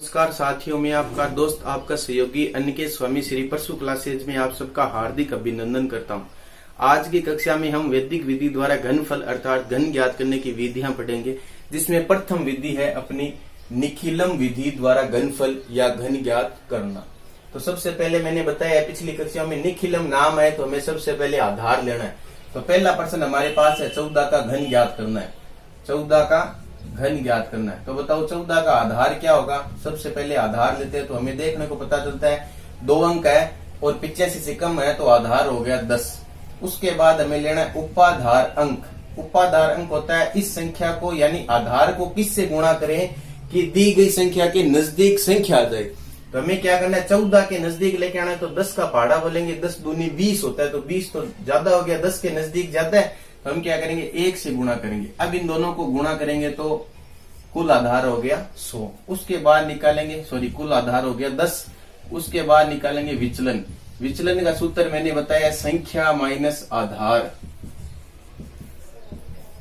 नमस्कार साथियों, मैं आपका दोस्त आपका सहयोगी अनिकेत स्वामी श्री परशु क्लासेज में आप सबका हार्दिक अभिनंदन करता हूं। आज की कक्षा में हम वैदिक विधि द्वारा घनफल अर्थात घन ज्ञात करने की विधियां पढ़ेंगे, जिसमें प्रथम विधि है अपनी निखिलम विधि द्वारा घनफल या घन ज्ञात करना। तो सबसे पहले मैंने बताया पिछली कक्षा में निखिलम नाम है तो हमें सबसे पहले आधार लेना है। तो पहला प्रश्न हमारे पास है 14 का घन ज्ञात करना है। 14 का घन ज्ञात करना है तो बताओ 14 का आधार क्या होगा। सबसे पहले आधार लेते हैं तो हमें देखने को पता चलता है 2 अंक है और 85 से कम है तो आधार हो गया 10। उसके बाद हमें लेना है उपाधार अंक। उपाधार अंक होता है इस संख्या को यानी आधार को किससे गुणा करें कि दी गई संख्या के नजदीक संख्या आ जाए। तो हमें क्या करना है, 14 के नजदीक लेके आना है तो 10 का पहाड़ा बोलेंगे, 10 दूनी 20 होता है तो 20 तो ज्यादा हो गया, 10 के नजदीक ज्यादा है तो हम क्या करेंगे 1 से गुणा करेंगे। अब इन दोनों को गुणा करेंगे तो कुल आधार हो गया 100। उसके बाद निकालेंगे कुल आधार हो गया 10। उसके बाद निकालेंगे विचलन। विचलन का सूत्र मैंने बताया संख्या माइनस आधार।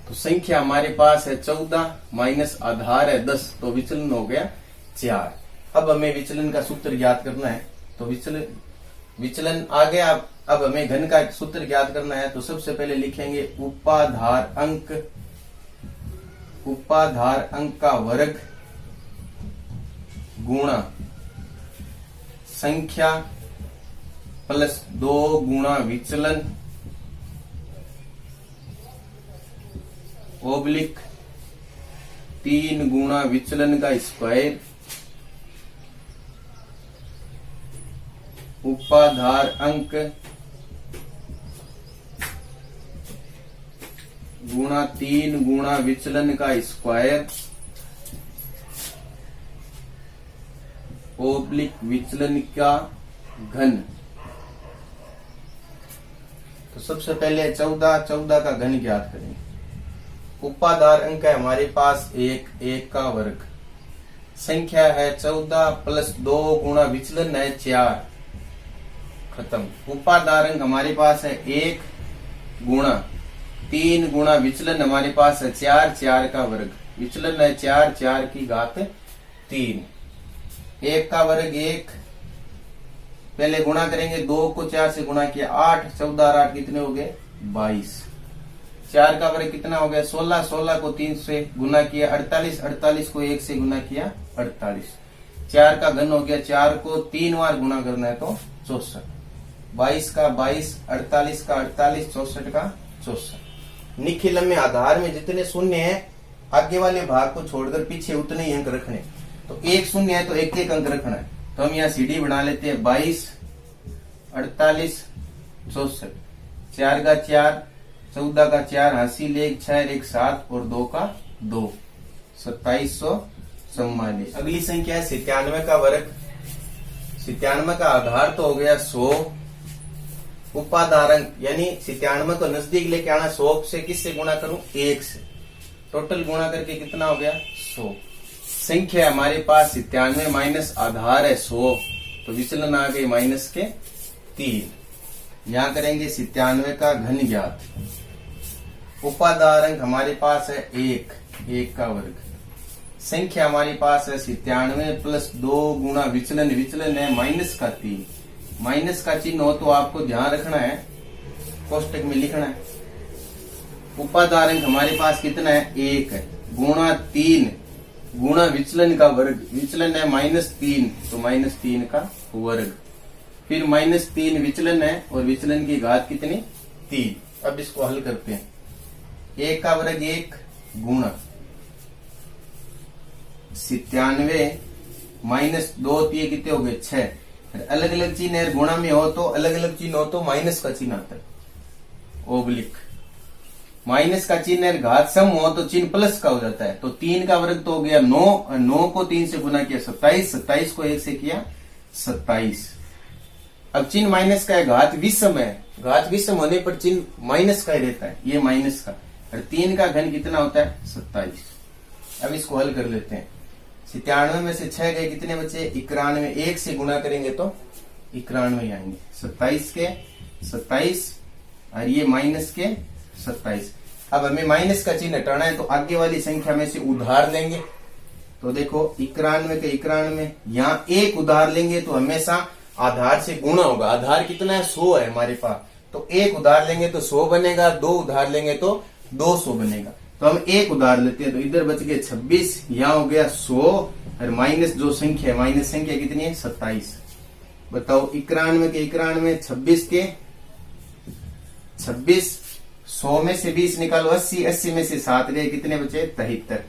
तो संख्या हमारे पास है 14 माइनस आधार है 10 तो विचलन हो गया 4। अब हमें विचलन का सूत्र ज्ञात करना है तो विचलन आ गया। अब हमें घन का सूत्र ज्ञात करना है तो सबसे पहले लिखेंगे उपाधार अंक का वर्ग गुणा संख्या प्लस 2 गुणा विचलन ओब्लिक 3 गुणा विचलन का स्क्वायर उपाधार अंक गुणा 3 गुणा विचलन का स्क्वायर ओब्लिक विचलन का घन। तो सबसे पहले 14 का घन ज्ञात करेंगे। उपाधार अंक है हमारे पास 1 का वर्ग, संख्या है 14 प्लस 2 गुणा विचलन है 4, खत्म। उपाधार अंक हमारे पास है 1 गुणा 3 गुणा विचलन हमारे पास है 4 का वर्ग, विचलन है 4 की घात 3। 1 का वर्ग 1, पहले गुणा करेंगे 2 को 4 से गुणा किया 8, 14 और 8 कितने हो गए 22। 4 का वर्ग कितना हो गया 16 को 3 से गुणा किया 48 को 1 से गुणा किया 48। 4 का घन हो गया, 4 को 3 बार गुणा करना है तो 64। 22 का 22, 48 का 48, 64 का 64। निखिलम में आधार में जितने शून्य हैं आगे वाले भाग को छोड़कर पीछे उतने ही अंक रखने। तो एक शून्य है तो एक अंक रखना है। तो हम यहाँ सीढ़ी बना लेते हैं 22, 48, 64। 4 का 4, 14 का 4, हासिल 1, 6, 1, 7 और 2 का 2, 2744। अगली संख्या है 97 का वर्ग। 97 का आधार तो हो गया 100। उपाधार अंक यानी 97 को नजदीक लेके आना, 100 से किससे गुणा करूं 1 से, टोटल गुणा करके कितना हो गया 100। संख्या हमारे पास 97 माइनस आधार है 100 तो विचलन आ गए माइनस के 3। यहां करेंगे 97 का घन ज्ञात। उपाधार अंक हमारे पास है 1 का वर्ग, संख्या हमारे पास है 97 प्लस 2 गुणा विचलन है माइनस का 3। माइनस का चिन्ह हो तो आपको ध्यान रखना है, कोष्टक में लिखना है। उपाधार अंक हमारे पास कितना है 1 है, गुणा 3 गुणा विचलन का वर्ग, विचलन है -3 तो -3 का वर्ग, फिर -3 विचलन है और विचलन की घात कितनी 3। अब इसको हल करते हैं। 1 का वर्ग 1 गुणा 97 माइनस 2 ये कितने हो गए 6। अलग अलग चिन्ह है, गुणा में हो तो अलग अलग चिन्ह हो तो माइनस का चिन्ह आता है ओब्लिक। माइनस का चिन्ह है, घात सम हो तो चिन्ह प्लस का हो जाता है। तो 3 का वर्ग तो हो गया 9, 9 को 3 से गुना किया 27, 27 को 1 से किया 27। अब चिन्ह माइनस का है, घात विषम है, घात विषम होने पर चिन्ह माइनस का ही रहता है, ये माइनस का। और 3 का घन कितना होता है 27। अब इसको हल कर लेते हैं। 97 में से 6 गए, कितने बचे 91। 1 से गुणा करेंगे तो 91 आएंगे। 27 के 27 और ये माइनस के 27। अब हमें माइनस का चिन्ह हटाना है तो आगे वाली संख्या में से उधार लेंगे। तो देखो 91 के 91, यहाँ एक उधार लेंगे तो हमेशा आधार से गुणा होगा। आधार कितना है, 100 है हमारे पास, तो एक उधार लेंगे तो 100 बनेगा, दो उधार लेंगे तो 200 बनेगा। तो हम एक उधार लेते हैं, तो इधर बच गए 26, यहाँ हो गया 100, और माइनस जो संख्या है, माइनस संख्या कितनी है, 27। बताओ 91 के 91, 26 के 26, 100 में से 20 निकालो 80, 80 में से 7 गए, कितने बचे, 73।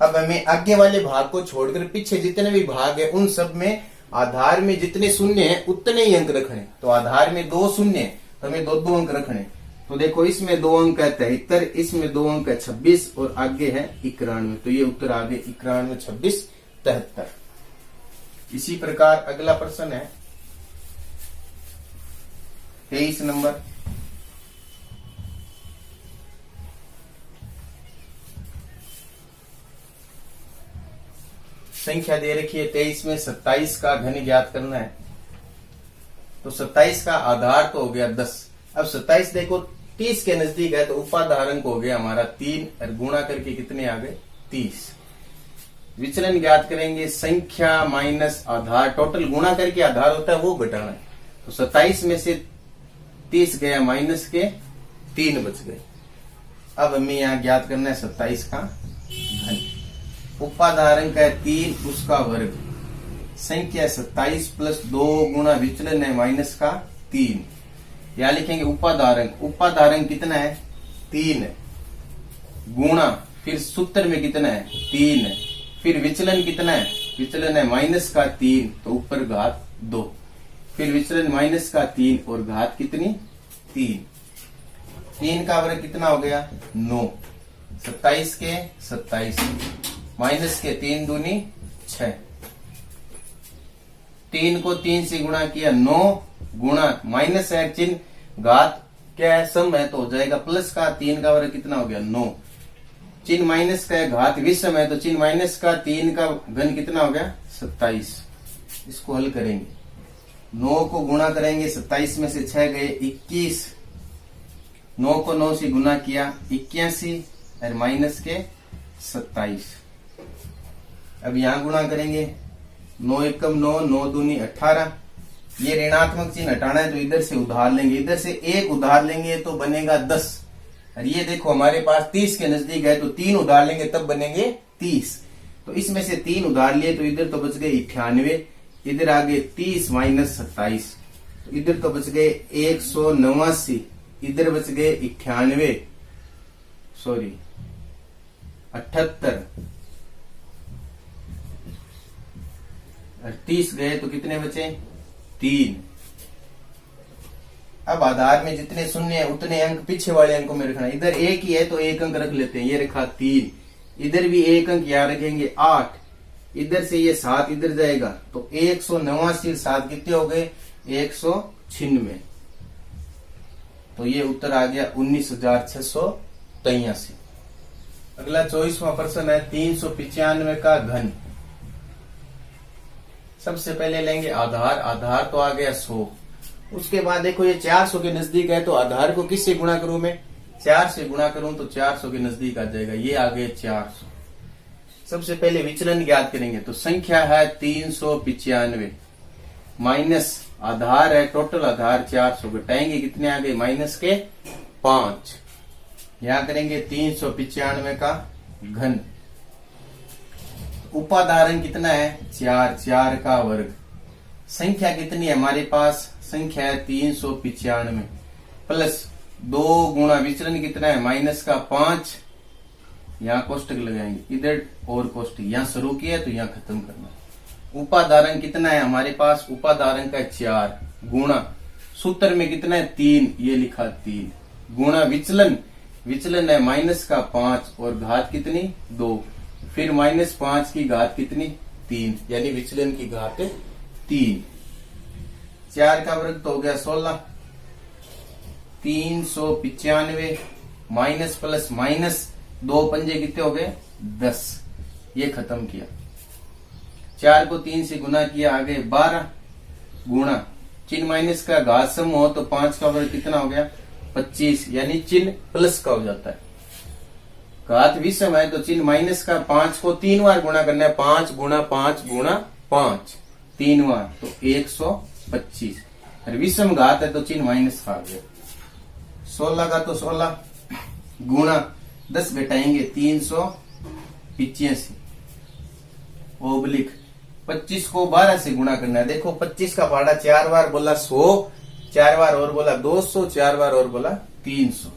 अब हमें आगे वाले भाग को छोड़कर पीछे जितने भी भाग है उन सब में आधार में जितने शून्य है उतने ही अंक रखने। तो आधार में 2 शून्य है तो हमें 2 अंक रखने। तो देखो इसमें 2 अंक है 73, इसमें 2 अंक है 26 और आगे है 91। तो ये उत्तर आ गए 91, 26, 73। इसी प्रकार अगला प्रश्न है 23 नंबर। संख्या दे रखी है 23 में 27 का घन ज्ञात करना है। तो 27 का आधार तो हो गया 10। अब 27 देखो 30 के नजदीक है तो उपाधार अंक हो गया हमारा 3 और गुणा करके कितने आ गए, 30। विचलन ज्ञात करेंगे, संख्या माइनस आधार, टोटल गुणा करके आधार होता है वो घटाना है। तो 27 में से 30 गया, माइनस के 3 बच गए। अब हमें यहाँ ज्ञात करना है 27 का घन। उपाधार अंक है 3, उसका वर्ग, संख्या 27 प्लस 2 गुणा विचलन है माइनस का 3। यहाँ लिखेंगे उपाधार अंक, उपाधार अंक कितना है, 3 है, गुणा फिर सूत्र में कितना है, 3 है, फिर विचलन कितना है, विचलन है माइनस का 3, तो ऊपर घात 2, फिर विचलन माइनस का 3 और घात कितनी, 3। 3 का वर्ग कितना हो गया, 9। 27 के 27, माइनस के 3 दूनी 6, 3 को 3 से गुणा किया, 9 गुणा माइनस है चिन्ह, घात क्या है, सम है, तो हो जाएगा प्लस का 3 का वर्ग कितना हो गया, 9। चिन्ह माइनस का है, घात विषम है, तो चिन्ह माइनस का 3 का घन कितना हो गया, 27। इसको हल करेंगे, 9 को गुणा करेंगे, 27 में से 6 गए 21, 9 को 9 से गुणा किया 81 और माइनस के 27। अब यहां गुणा करेंगे, 9 एकम 9, 9 दूनी 18। ये ऋणात्मक चिन्ह हटाना है तो इधर से उधार लेंगे, इधर से एक उधार लेंगे तो बनेगा 10। और ये देखो हमारे पास 30 के नजदीक है तो 3 उधार लेंगे तब बनेंगे 30। तो इसमें से 3 उधार लिए तो इधर तो बच गए 98, इधर आ गए 30 माइनस 27, तो इधर तो बच गए 189, इधर बच गए 98, सॉरी 78 और 30 गए तो कितने बचे, 3। अब आधार में जितने शून्य है उतने अंक पीछे वाले अंकों में रखना। इधर एक ही है तो एक अंक रख लेते हैं, ये रखा 3, इधर भी एक अंक यहाँ रखेंगे 8, इधर से ये 7 इधर जाएगा तो 189 7 कितने हो गए, 196। तो ये उत्तर आ गया 19,683। अगला 24वां प्रश्न है 395 का घन। सबसे पहले लेंगे आधार, आधार तो आ गया 100। उसके बाद देखो ये 400 के नजदीक है तो आधार को किससे गुणा करूं मैं, 4 से गुणा करूं तो 400 के नजदीक आ जाएगा, ये आ गए 400। सबसे पहले विचलन ज्ञात करेंगे, तो संख्या है 395 माइनस आधार है, टोटल आधार 400, घटाएंगे कितने आ गए, माइनस के 5। यहां करेंगे 395 का घन, उपाधारण कितना है 4, 4 का वर्ग, संख्या कितनी है हमारे पास, संख्या है 395 प्लस 2 गुणा विचलन कितना है माइनस का 5, यहाँ कोष्टक लगाएंगे, इधर और कोष्टक, यहाँ शुरू किया तो यहाँ खत्म करना। उपाधारण कितना है हमारे पास, उपाधारण का 4 गुणा सूत्र में कितना है 3, ये लिखा 3 गुणा विचलन, विचलन है माइनस का 5 और घात कितनी 2, फिर माइनस 5 की घात कितनी 3, यानी विचलन की घात 3। 4 का वर्ग तो हो गया 16, 395 माइनस प्लस माइनस 2 पंजे कितने हो गए 10, ये खत्म किया। 4 को 3 से गुना किया, आगे 12 गुणा चिन्ह माइनस का घात सम हो तो 5 का वर्ग कितना हो गया 25, यानी चिन्ह प्लस का हो जाता है। घात विषम है तो चिन्ह माइनस का, 5 को 3 बार गुणा करना है, 5 गुणा 5 गुणा 5 3 बार तो 125। और विषम घात है तो चिन्ह माइनस का आ गया। 16 का तो 16 गुणा 10 घटाएंगे 385 ओब्लिक 25 को 12 से गुणा करना है। देखो 25 का पहाड़ा 4 बार बोला 100, 4 बार और बोला 200, 4 बार और बोला 300,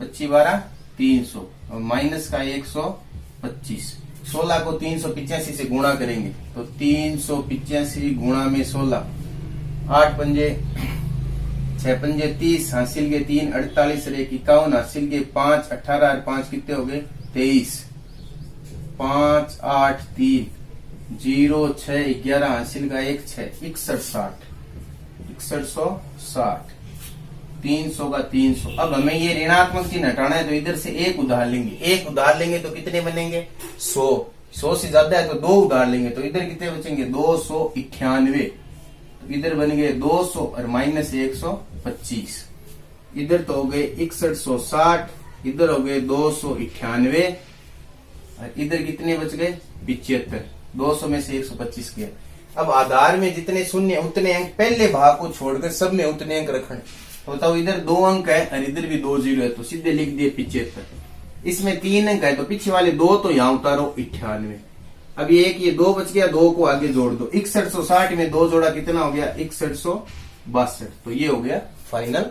25 12 300 और माइनस का 125। 16 को 385 से गुणा करेंगे तो 385 गुणा में 16, 8 पंजे 6 पंजे 30, हासिल के 3 48 और 1 51, हासिल के 5 18 और 5 कितने हो गए 23, 5 8 3 0 6 11, हासिल का 1 6 61 60 300 का 300। अब हमें ये ऋणात्मक चिन्ह हटाना है तो इधर से एक उधार लेंगे, एक उधार लेंगे तो कितने बनेंगे 100, 100 से ज्यादा है तो 2 उधार लेंगे तो इधर कितने बचेंगे 298, तो इधर बन गए 200 और माइनस 125, इधर तो हो गए 6160, इधर हो गए 298 और इधर कितने बच गए 75, 200 में से 125 गया। अब आधार में जितने शून्य उतने अंक, पहले भाग को छोड़कर सब में उतने अंक रखने। तो बताओ इधर 2 अंक है और इधर भी 2 जीरो है तो सीधे लिख दिए 75। इसमें 3 अंक है तो पीछे वाले 2 तो यहाँ उतारो 98। अब ये 2 बच गया, 2 को आगे जोड़ दो, 6160 में 2 जोड़ा कितना हो गया 6162। तो ये हो गया फाइनल